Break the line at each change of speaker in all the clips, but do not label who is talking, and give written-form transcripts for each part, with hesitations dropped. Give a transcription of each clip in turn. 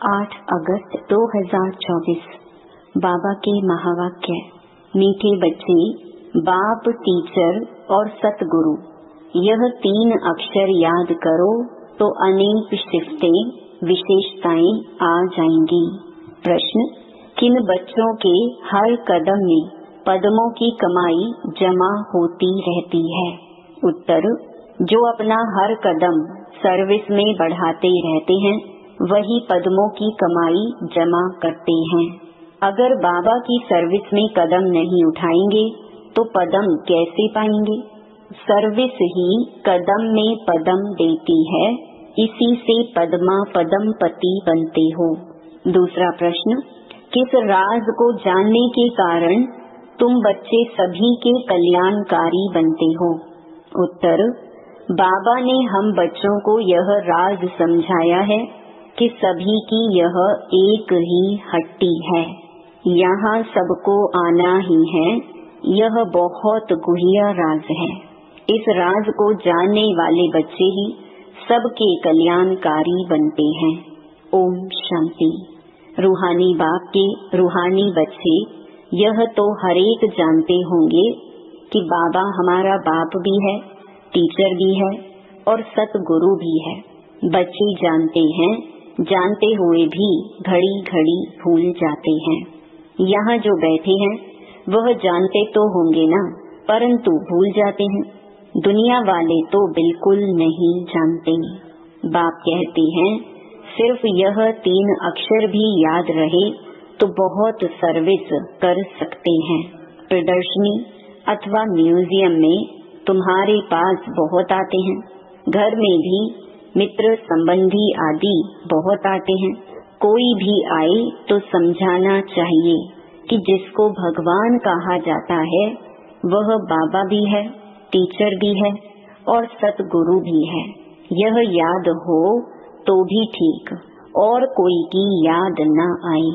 8 अगस्त 2024। बाबा के महावाक्य। मीठे बच्चे, बाप, टीचर और सतगुरु, यह 3 अक्षर याद करो तो अनेक शिफ्टें, विशेषताएं आ जाएंगी। प्रश्न: किन बच्चों के हर कदम में पद्मों की कमाई जमा होती रहती है? उत्तर: जो अपना हर कदम सर्विस में बढ़ाते रहते हैं वही पद्मों की कमाई जमा करते हैं। अगर बाबा की सर्विस में कदम नहीं उठाएंगे तो पदम कैसे पाएंगे? सर्विस ही कदम में पदम देती है, इसी से पद्मा पदमपति बनते हो। दूसरा प्रश्न: किस राज को जानने के कारण तुम बच्चे सभी के कल्याणकारी बनते हो? उत्तर: बाबा ने हम बच्चों को यह राज समझाया है कि सभी की यह एक ही हट्टी है, यहाँ सबको आना ही है। यह बहुत गुह्य राज है। इस राज को जानने वाले बच्चे ही सबके कल्याणकारी बनते हैं। ओम शांति। रूहानी बाप के रूहानी बच्चे यह तो हरेक जानते होंगे कि बाबा हमारा बाप भी है, टीचर भी है और सतगुरु भी है। बच्चे जानते हैं, जानते हुए भी घड़ी घड़ी भूल जाते हैं। यहाँ जो बैठे हैं वह जानते तो होंगे ना, परंतु भूल जाते हैं। दुनिया वाले तो बिल्कुल नहीं जानते। बाप कहते हैं सिर्फ यह 3 अक्षर भी याद रहे तो बहुत सर्विस कर सकते हैं। प्रदर्शनी अथवा म्यूजियम में तुम्हारे पास बहुत आते हैं, घर में भी मित्र संबंधी आदि बहुत आते हैं। कोई भी आए तो समझाना चाहिए कि जिसको भगवान कहा जाता है वह बाबा भी है, टीचर भी है और सतगुरु भी है। यह याद हो तो भी ठीक, और कोई की याद न आए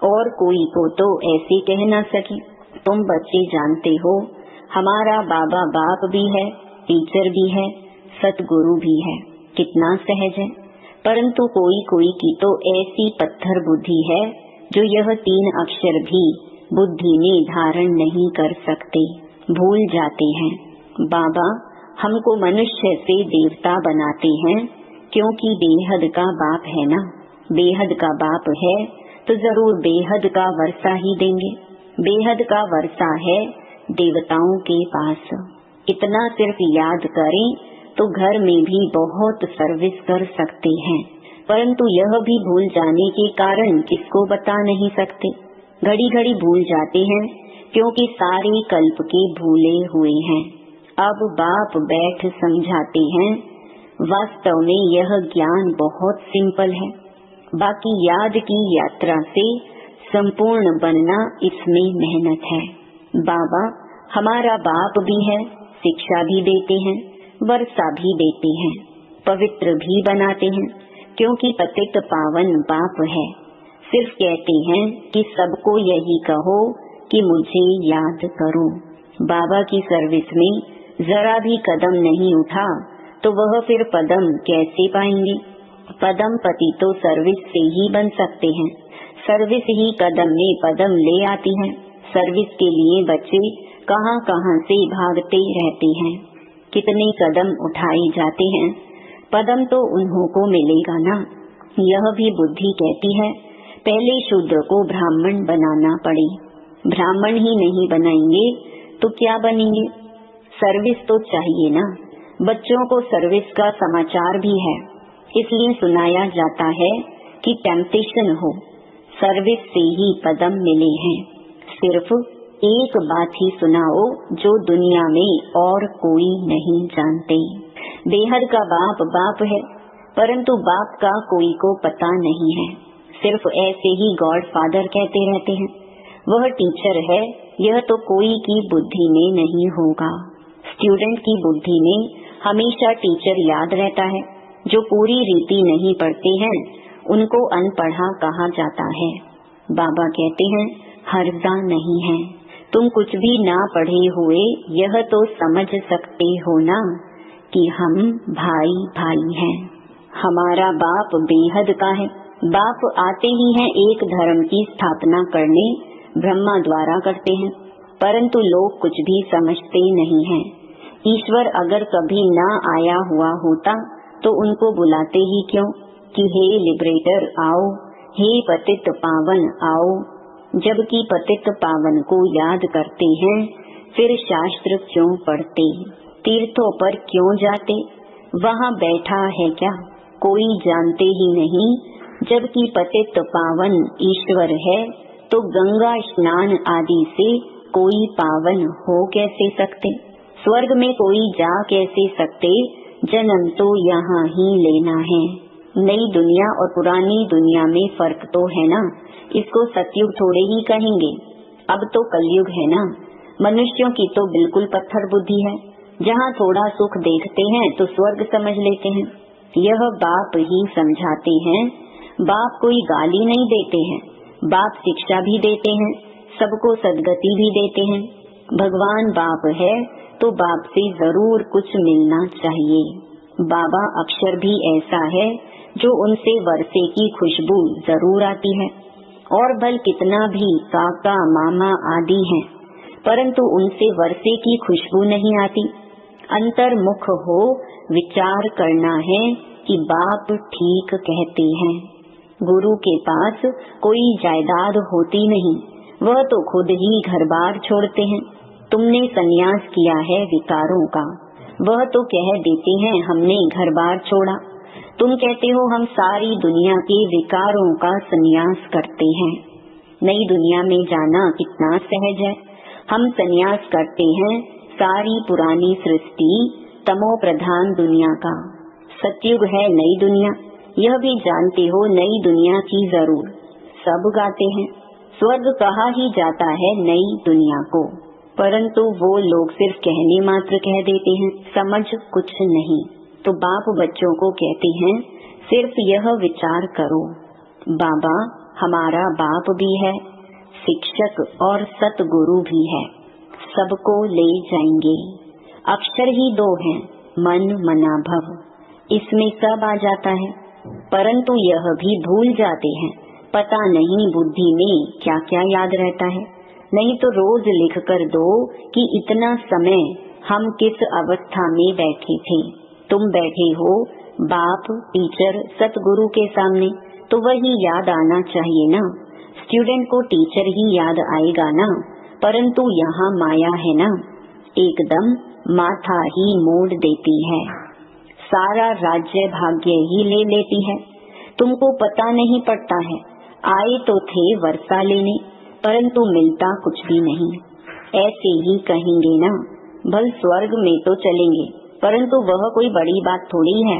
और कोई को तो ऐसे कह न सके। तुम बच्चे जानते हो हमारा बाबा बाप भी है, टीचर भी है, सतगुरु भी है। कितना सहज है। परंतु कोई कोई की तो ऐसी पत्थर बुद्धि है जो यह 3 अक्षर भी बुद्धि में धारण नहीं कर सकते, भूल जाते हैं। बाबा हमको मनुष्य से देवता बनाते हैं क्योंकि बेहद का बाप है ना। बेहद का बाप है तो जरूर बेहद का वर्षा ही देंगे। बेहद का वर्षा है देवताओं के पास। इतना सिर्फ याद करें तो घर में भी बहुत सर्विस कर सकते हैं, परंतु यह भी भूल जाने के कारण किसको बता नहीं सकते। घड़ी घड़ी भूल जाते हैं क्योंकि सारे कल्प के भूले हुए हैं। अब बाप बैठ समझाते हैं। वास्तव में यह ज्ञान बहुत सिंपल है, बाकी याद की यात्रा से संपूर्ण बनना इसमें मेहनत है। बाबा हमारा बाप भी है, शिक्षा भी देते हैं, वर्षा भी देते हैं, पवित्र भी बनाते हैं क्योंकि पतित पावन बाप है। सिर्फ कहते हैं कि सबको यही कहो कि मुझे याद करो। बाबा की सर्विस में जरा भी कदम नहीं उठा तो वह फिर पदम कैसे पाएंगे? पदम पति तो सर्विस से ही बन सकते हैं। सर्विस ही कदम में पदम ले आती है। सर्विस के लिए बच्चे कहां कहां से भागते रहते हैं। कितने कदम उठाए जाते हैं, पदम तो उन्हों को मिलेगा ना। यह भी बुद्धि कहती है पहले शूद्र को ब्राह्मण बनाना पड़े। ब्राह्मण ही नहीं बनाएंगे तो क्या बनेंगे? सर्विस तो चाहिए ना। बच्चों को सर्विस का समाचार भी है, इसलिए सुनाया जाता है कि टेम्पटेशन हो, सर्विस से ही पदम मिले हैं। सिर्फ एक बात ही सुनाओ जो दुनिया में और कोई नहीं जानते। बेहद का बाप बाप है, परंतु बाप का कोई को पता नहीं है। सिर्फ ऐसे ही गॉड फादर कहते रहते हैं। वह टीचर है, यह तो कोई की बुद्धि में नहीं होगा। स्टूडेंट की बुद्धि में हमेशा टीचर याद रहता है। जो पूरी रीति नहीं पढ़ते हैं उनको अनपढ़ा कहा जाता है। बाबा कहते हैं हर्जा नहीं है। तुम कुछ भी ना पढ़े हुए यह तो समझ सकते हो ना कि हम भाई भाई हैं। हमारा बाप बेहद का है, बाप आते ही हैं एक धर्म की स्थापना करने, ब्रह्मा द्वारा करते हैं, परंतु लोग कुछ भी समझते नहीं हैं। ईश्वर अगर कभी न आया हुआ होता तो उनको बुलाते ही क्यों कि हे लिबरेटर आओ, हे पतित पावन आओ। जबकि पतित पावन को याद करते हैं फिर शास्त्र क्यों पढ़ते, तीर्थों पर क्यों जाते, वहाँ बैठा है क्या कोई जानते ही नहीं। जबकि पतित पावन ईश्वर है तो गंगा स्नान आदि से कोई पावन हो कैसे सकते, स्वर्ग में कोई जा कैसे सकते, जन्म तो यहाँ ही लेना है। नई दुनिया और पुरानी दुनिया में फर्क तो है ना, इसको सतयुग थोड़े ही कहेंगे, अब तो कलयुग है ना। मनुष्यों की तो बिल्कुल पत्थर बुद्धि है, जहाँ थोड़ा सुख देखते हैं तो स्वर्ग समझ लेते हैं। यह बाप ही समझाते हैं, बाप कोई गाली नहीं देते हैं, बाप शिक्षा भी देते हैं, सबको सदगति भी देते हैं। भगवान बाप है तो बाप से जरूर कुछ मिलना चाहिए। बाबा अक्षर भी ऐसा है जो उनसे वर्षे की खुशबू जरूर आती है, और भल कितना भी काका मामा आदि हैं, परंतु उनसे वर्षे की खुशबू नहीं आती। अंतर्मुख हो विचार करना है कि बाप ठीक कहते हैं। गुरु के पास कोई जायदाद होती नहीं, वह तो खुद ही घर बार छोड़ते हैं। तुमने संन्यास किया है विकारों का, वह तो कह देते हैं हमने घर बार छोड़ा। तुम कहते हो हम सारी दुनिया के विकारों का संन्यास करते हैं। नई दुनिया में जाना कितना सहज है, हम संन्यास करते हैं सारी पुरानी सृष्टि तमो प्रधान दुनिया का। सतयुग है नई दुनिया, यह भी जानते हो नई दुनिया की जरूर सब गाते हैं। स्वर्ग कहा ही जाता है नई दुनिया को, परंतु वो लोग सिर्फ कहने मात्र कह देते हैं, समझ कुछ नहीं। तो बाप बच्चों को कहते हैं सिर्फ यह विचार करो, बाबा हमारा बाप भी है, शिक्षक और सतगुरु भी है, सबको ले जाएंगे। अक्षर ही दो हैं, मन मना भव, इसमें सब आ जाता है, परंतु यह भी भूल जाते हैं। पता नहीं बुद्धि में क्या क्या याद रहता है। नहीं तो रोज लिख कर दो कि इतना समय हम किस अवस्था में बैठे थे। तुम बैठे हो बाप टीचर सतगुरु के सामने, तो वही याद आना चाहिए ना। स्टूडेंट को टीचर ही याद आएगा ना, परंतु यहाँ माया है ना, एकदम माथा ही मोड़ देती है, सारा राज्य भाग्य ही ले लेती है। तुमको पता नहीं पड़ता है, आए तो थे वर्षा लेने, परंतु मिलता कुछ भी नहीं। ऐसे ही कहेंगे ना, भल स्वर्ग में तो चलेंगे, परंतु वह कोई बड़ी बात थोड़ी है।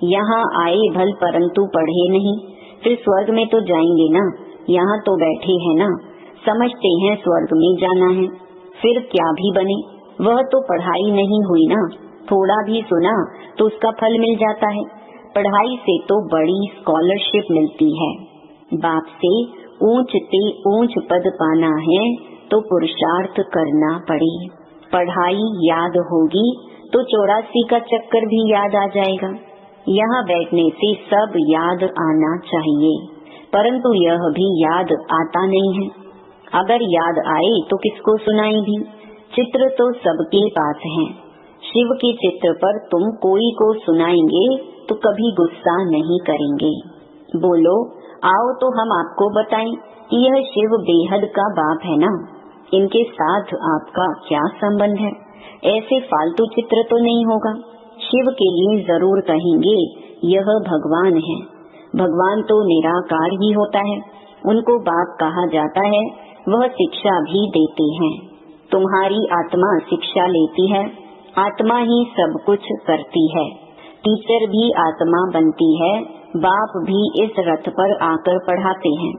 यहाँ आए भल परंतु पढ़े नहीं, फिर स्वर्ग में तो जाएंगे ना, यहाँ तो बैठे हैं ना, समझते हैं स्वर्ग में जाना है, फिर क्या भी बने, वह तो पढ़ाई नहीं हुई ना। थोड़ा भी सुना तो उसका फल मिल जाता है, पढ़ाई से तो बड़ी स्कॉलरशिप मिलती है। बाप से ऊंच से ऊंच पद पाना है तो पुरुषार्थ करना पड़े। पढ़ाई याद होगी तो 84 का चक्कर भी याद आ जाएगा। यहाँ बैठने से सब याद आना चाहिए, परंतु यह भी याद आता नहीं है। अगर याद आए तो किसको सुनाई भी, चित्र तो सबके पास है। शिव के चित्र पर तुम कोई को सुनाएंगे तो कभी गुस्सा नहीं करेंगे। बोलो आओ तो हम आपको बताएं कि यह शिव बेहद का बाप है ना, इनके साथ आपका क्या संबंध है। ऐसे फालतू चित्र तो नहीं होगा। शिव के लिए जरूर कहेंगे यह भगवान है। भगवान तो निराकार ही होता है, उनको बाप कहा जाता है, वह शिक्षा भी देते हैं। तुम्हारी आत्मा शिक्षा लेती है, आत्मा ही सब कुछ करती है। टीचर भी आत्मा बनती है, बाप भी इस रथ पर आकर पढ़ाते हैं।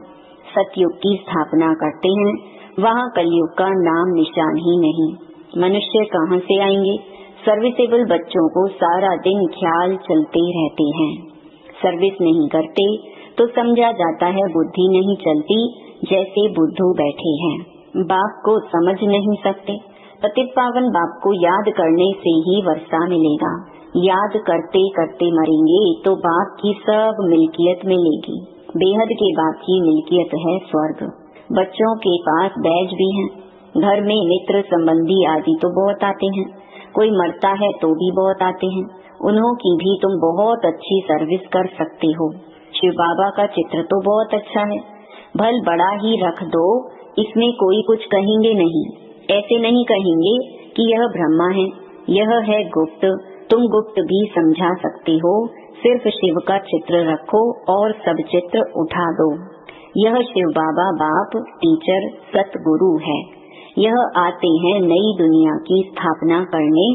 सतयुग की स्थापना करते हैं, वहाँ कलयुग का नाम निशान ही नहीं। मनुष्य कहाँ से आएंगे। सर्विसेबल बच्चों को सारा दिन ख्याल चलते रहते हैं, सर्विस नहीं करते तो समझा जाता है बुद्धि नहीं चलती, जैसे बुद्धू बैठे हैं, बाप को समझ नहीं सकते। पतित पावन बाप को याद करने से ही वर्षा मिलेगा। याद करते करते मरेंगे तो बाप की सब मिल्कियत मिलेगी। बेहद के बाप की मिल्कियत है स्वर्ग। बच्चों के पास बैज भी हैं। घर में मित्र संबंधी आदि तो बहुत आते हैं। कोई मरता है तो भी बहुत आते हैं। उन्हों की भी तुम बहुत अच्छी सर्विस कर सकते हो। शिव बाबा का चित्र तो बहुत अच्छा है, भल बड़ा ही रख दो, इसमें कोई कुछ कहेंगे नहीं। ऐसे नहीं कहेंगे कि यह ब्रह्मा है, यह है गुप्त। तुम गुप्त भी समझा सकते हो। सिर्फ शिव का चित्र रखो और सब चित्र उठा दो। यह शिव बाबा बाप टीचर सतगुरु है। यह आते हैं नई दुनिया की स्थापना करने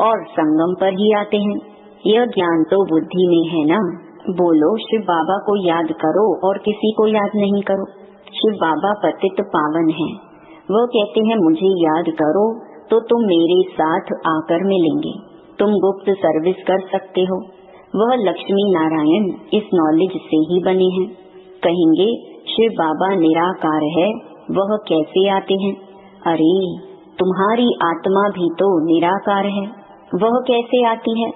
और संगम पर ही आते हैं। यह ज्ञान तो बुद्धि में है ना। बोलो शिव बाबा को याद करो और किसी को याद नहीं करो। शिव बाबा पतित पावन हैं। वो कहते हैं मुझे याद करो तो तुम मेरे साथ आकर मिलेंगे। तुम गुप्त सर्विस कर सकते हो। वह लक्ष्मी नारायण इस नॉलेज से ही बने हैं। कहेंगे शिव बाबा निराकार है, वह कैसे आते हैं? अरे तुम्हारी आत्मा भी तो निराकार है, वह कैसे आती है?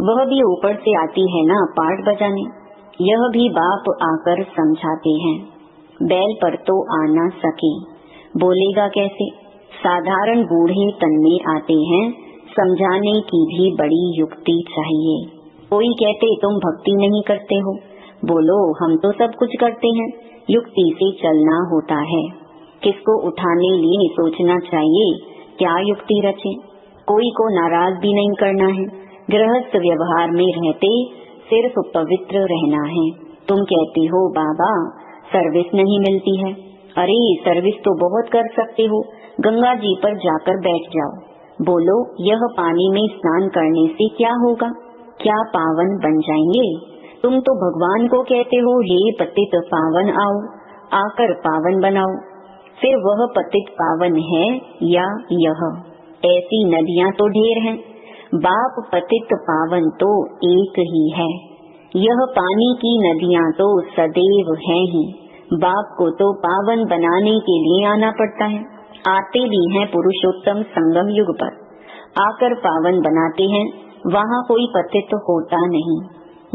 वह भी ऊपर से आती है ना पाठ बजाने। यह भी बाप आकर समझाते हैं। बैल पर तो आ ना सके, बोलेगा कैसे? साधारण बूढ़े तन में आते हैं, समझाने की भी बड़ी युक्ति चाहिए। कोई कहते तुम भक्ति नहीं करते हो। बोलो हम तो सब कुछ करते हैं, युक्ति से चलना होता है। किसको उठाने लिए सोचना चाहिए, क्या युक्ति रचे। कोई को नाराज भी नहीं करना है। गृहस्थ व्यवहार में रहते सिर्फ पवित्र रहना है। तुम कहते हो बाबा सर्विस नहीं मिलती है। अरे सर्विस तो बहुत कर सकते हो, गंगा जी पर जाकर बैठ जाओ। बोलो यह पानी में स्नान करने से क्या होगा? क्या पावन बन जाएंगे? तुम तो भगवान को कहते हो हे पतित पावन आओ, आकर पावन बनाओ। फिर वह पतित पावन है या यह? ऐसी नदियाँ तो ढेर हैं। बाप पतित पावन तो एक ही है। यह पानी की नदियाँ तो सदैव हैं ही। बाप को तो पावन बनाने के लिए आना पड़ता है। आते भी हैं पुरुषोत्तम संगम युग पर, आकर पावन बनाते हैं। वहाँ कोई पतित होता नहीं।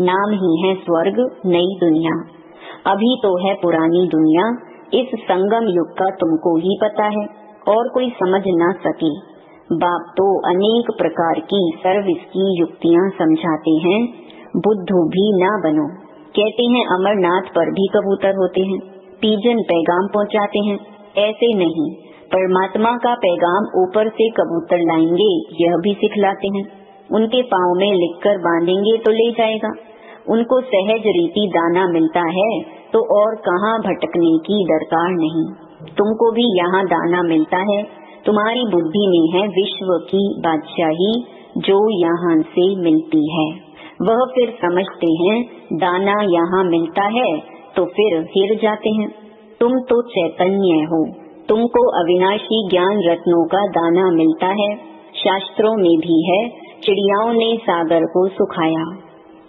नाम ही है स्वर्ग नई दुनिया। अभी तो है पुरानी दुनिया। इस संगम युग का तुमको ही पता है और कोई समझ ना सके। बाप तो अनेक प्रकार की सर्विस की युक्तियाँ समझाते हैं। बुद्धू भी ना बनो। कहते हैं अमरनाथ पर भी कबूतर होते हैं, पीजन पैगाम पहुँचाते हैं। ऐसे नहीं, परमात्मा का पैगाम ऊपर से कबूतर लाएंगे, यह भी सिखलाते हैं। उनके पाँव में लिखकर बांधेंगे तो ले जाएगा। उनको सहज रीति दाना मिलता है तो और कहाँ भटकने की दरकार नहीं। तुमको भी यहाँ दाना मिलता है। तुम्हारी बुद्धि में है विश्व की बादशाही जो यहाँ से मिलती है। वह फिर समझते हैं दाना यहाँ मिलता है तो फिर हिर जाते हैं। तुम तो चैतन्य हो, तुमको अविनाशी ज्ञान रत्नों का दाना मिलता है। शास्त्रों में भी है चिड़ियाओं ने सागर को सुखाया।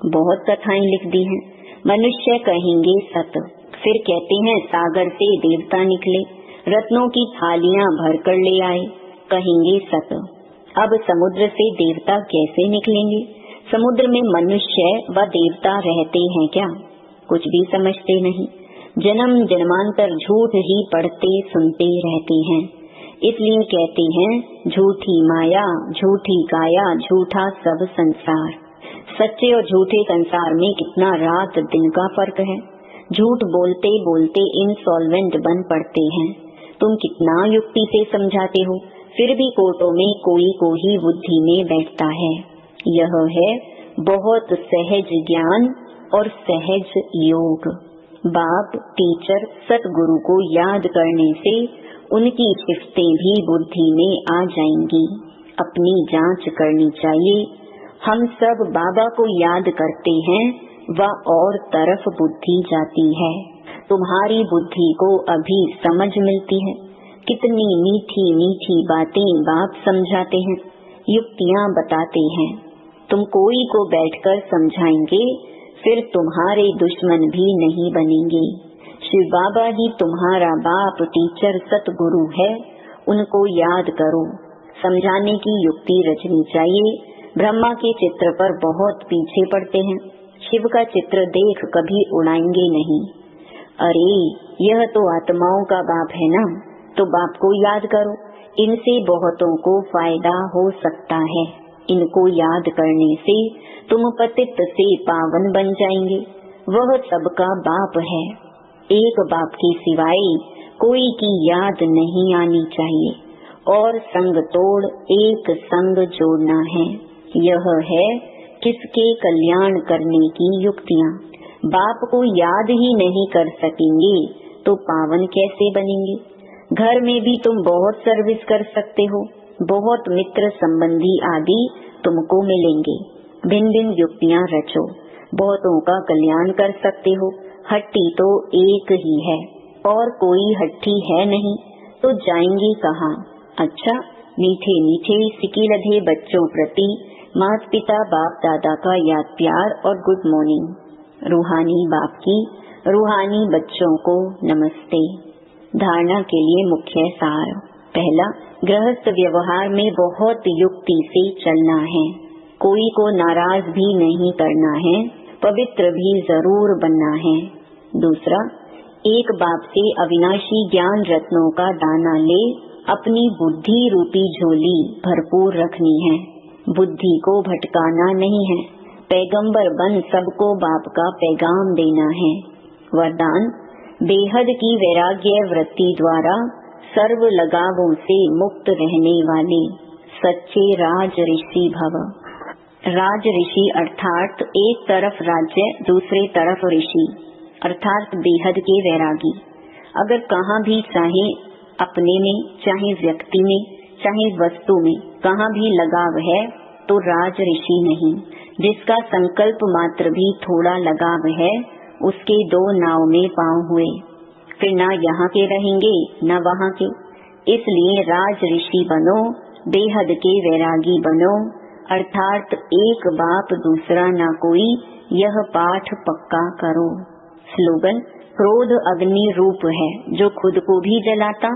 बहुत कथाएं लिख दी हैं। मनुष्य कहेंगे सत, फिर कहते हैं सागर से देवता निकले, रत्नों की थालियां भरकर ले आए, कहेंगे सत। अब समुद्र से देवता कैसे निकलेंगे? समुद्र में मनुष्य व देवता रहते हैं क्या? कुछ भी समझते नहीं। जन्म जन्मांतर झूठ ही पढ़ते सुनते रहते हैं। इसलिए कहते हैं झूठी माया झूठी काया झूठा सब संसार। सच्चे और झूठे संसार में कितना रात दिन का फर्क है। झूठ बोलते बोलते इंसॉल्वेंट बन पड़ते हैं। तुम कितना युक्ति से समझाते हो, फिर भी कोर्टों में कोई को ही बुद्धि में बैठता है। यह है बहुत सहज ज्ञान और सहज योग। बाप टीचर सतगुरु को याद करने से उनकी सिफतें भी बुद्धि में आ जाएंगी। अपनी जांच करनी चाहिए। हम सब बाबा को याद करते हैं व और तरफ बुद्धि जाती है। तुम्हारी बुद्धि को अभी समझ मिलती है। कितनी मीठी मीठी बातें बाप समझाते हैं, युक्तियाँ बताते हैं। तुम कोई को बैठकर समझाएंगे, फिर तुम्हारे दुश्मन भी नहीं बनेंगे। शिव बाबा ही तुम्हारा बाप टीचर सतगुरु है, उनको याद करो। समझाने की युक्ति रचनी चाहिए। ब्रह्मा के चित्र पर बहुत पीछे पड़ते हैं। शिव का चित्र देख कभी उड़ाएंगे नहीं। अरे यह तो आत्माओं का बाप है ना, तो बाप को याद करो, इनसे बहुतों को फायदा हो सकता है। इनको याद करने से तुम पतित से पावन बन जाएंगे। वह सबका बाप है, एक बाप के सिवाय कोई की याद नहीं आनी चाहिए, और संग तोड़ एक संग जोड़ना है। यह है किसके कल्याण करने की युक्तियाँ। बाप को याद ही नहीं कर सकेंगे तो पावन कैसे बनेंगे। घर में भी तुम बहुत सर्विस कर सकते हो, बहुत मित्र संबंधी आदि तुमको मिलेंगे। भिन्न भिन्न युक्तियाँ रचो, बहुतों का कल्याण कर सकते हो। हट्टी तो एक ही है और कोई हट्टी है नहीं, तो जाएंगे कहाँ। अच्छा, मीठे मीठे सिकिलधे बच्चों प्रति माता पिता बाप दादा का याद प्यार और गुड मॉर्निंग। रूहानी बाप की रूहानी बच्चों को नमस्ते। धारणा के लिए मुख्य सार। पहला, गृहस्थ व्यवहार में बहुत युक्ति से चलना है, कोई को नाराज भी नहीं करना है, पवित्र भी जरूर बनना है। दूसरा, एक बाप से अविनाशी ज्ञान रत्नों का दाना ले अपनी बुद्धि रूपी झोली भरपूर रखनी है। बुद्धि को भटकाना नहीं है, पैगंबर बन सबको बाप का पैगाम देना है। वरदान, बेहद की वैराग्य वृत्ति द्वारा सर्व लगावों से मुक्त रहने वाले सच्चे राज ऋषि भव। राज ऋषि अर्थात एक तरफ राज्य दूसरे तरफ ऋषि, अर्थात बेहद के वैरागी। अगर कहाँ भी चाहे अपने में, चाहे व्यक्ति में, चाहे वस्तु में, कहाँ भी लगाव है तो राज ऋषि नहीं। जिसका संकल्प मात्र भी थोड़ा लगाव है उसके दो नाव में पांव हुए, फिर ना यहाँ के रहेंगे न वहाँ के। इसलिए राज ऋषि बनो, बेहद के वैरागी बनो, अर्थात एक बाप दूसरा ना कोई, यह पाठ पक्का करो। स्लोगन, क्रोध अग्नि रूप है जो खुद को भी जलाता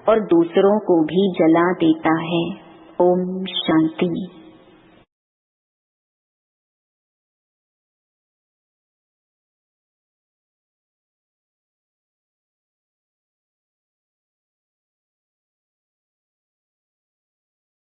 और दूसरों को भी जला देता है। ओम शांति।